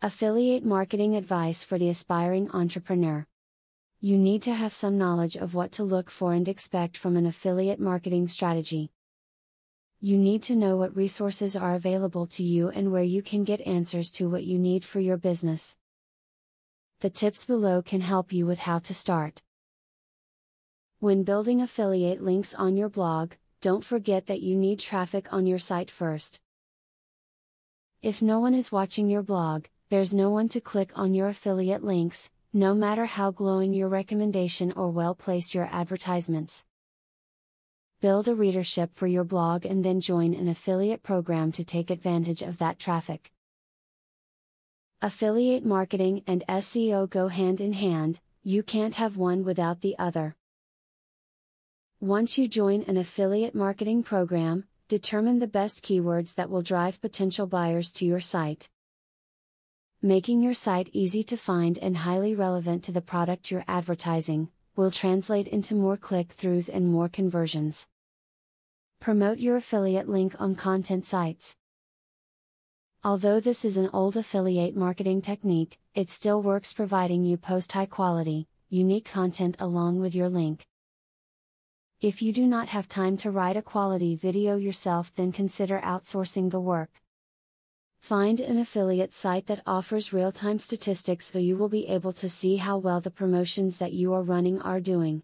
Affiliate marketing advice for the aspiring entrepreneur. You need to have some knowledge of what to look for and expect from an affiliate marketing strategy. You need to know what resources are available to you and where you can get answers to what you need for your business. The tips below can help you with how to start. When building affiliate links on your blog, don't forget that you need traffic on your site first. If no one is watching your blog, there's no one to click on your affiliate links, no matter how glowing your recommendation or well placed your advertisements. Build a readership for your blog and then join an affiliate program to take advantage of that traffic. Affiliate marketing and SEO go hand in hand, you can't have one without the other. Once you join an affiliate marketing program, determine the best keywords that will drive potential buyers to your site. Making your site easy to find and highly relevant to the product you're advertising will translate into more click-throughs and more conversions. Promote your affiliate link on content sites. Although this is an old affiliate marketing technique, it still works providing you post high-quality, unique content along with your link. If you do not have time to write a quality video yourself, then consider outsourcing the work. Find an affiliate site that offers real-time statistics so you will be able to see how well the promotions that you are running are doing.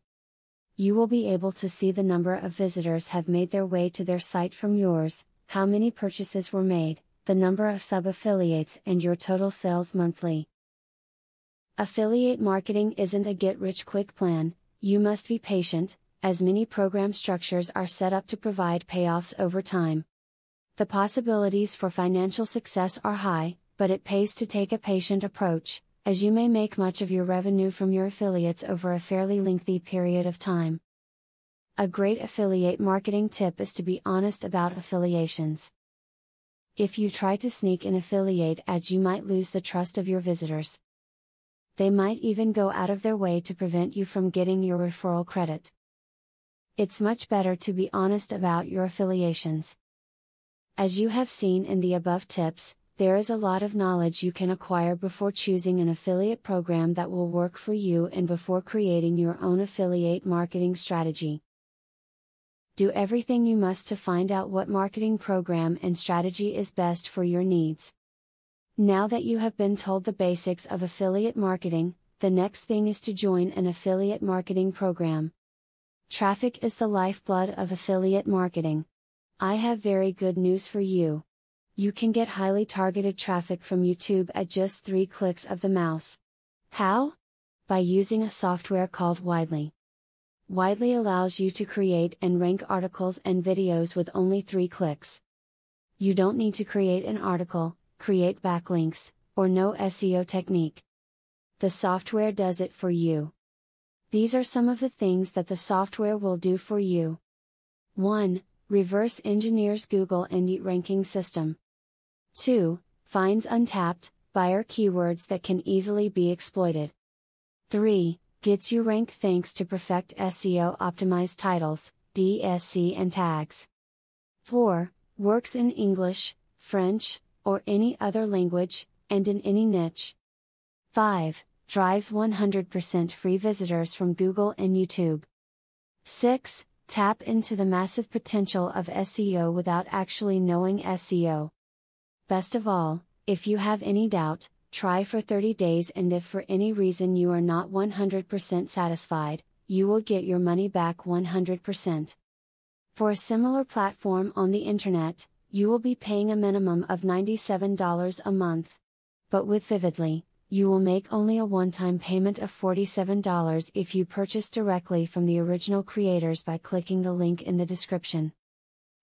You will be able to see the number of visitors have made their way to their site from yours, how many purchases were made, the number of sub-affiliates, and your total sales monthly. Affiliate marketing isn't a get-rich-quick plan. You must be patient, as many program structures are set up to provide payoffs over time. The possibilities for financial success are high, but it pays to take a patient approach, as you may make much of your revenue from your affiliates over a fairly lengthy period of time. A great affiliate marketing tip is to be honest about affiliations. If you try to sneak in affiliate ads, you might lose the trust of your visitors. They might even go out of their way to prevent you from getting your referral credit. It's much better to be honest about your affiliations. As you have seen in the above tips, there is a lot of knowledge you can acquire before choosing an affiliate program that will work for you and before creating your own affiliate marketing strategy. Do everything you must to find out what marketing program and strategy is best for your needs. Now that you have been told the basics of affiliate marketing, the next thing is to join an affiliate marketing program. Traffic is the lifeblood of affiliate marketing. I have very good news for you. You can get highly targeted traffic from YouTube at just 3 clicks of the mouse. How? By using a software called Widely. Widely allows you to create and rank articles and videos with only 3 clicks. You don't need to create an article, create backlinks, or know SEO technique. The software does it for you. These are some of the things that the software will do for you. 1. Reverse engineers Google and Yelp ranking system. 2. Finds untapped, buyer keywords that can easily be exploited. 3. Gets you ranked thanks to perfect SEO optimized titles, DSC and tags. 4. Works in English, French, or any other language, and in any niche. 5. Drives 100% free visitors from Google and YouTube. 6. Tap into the massive potential of SEO without actually knowing SEO. Best of all, if you have any doubt, try for 30 days, and if for any reason you are not 100% satisfied, you will get your money back 100%. For a similar platform on the internet, you will be paying a minimum of $97 a month. But with Vividly, you will make only a one-time payment of $47 if you purchase directly from the original creators by clicking the link in the description.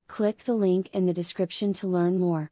Click the link in the description to learn more.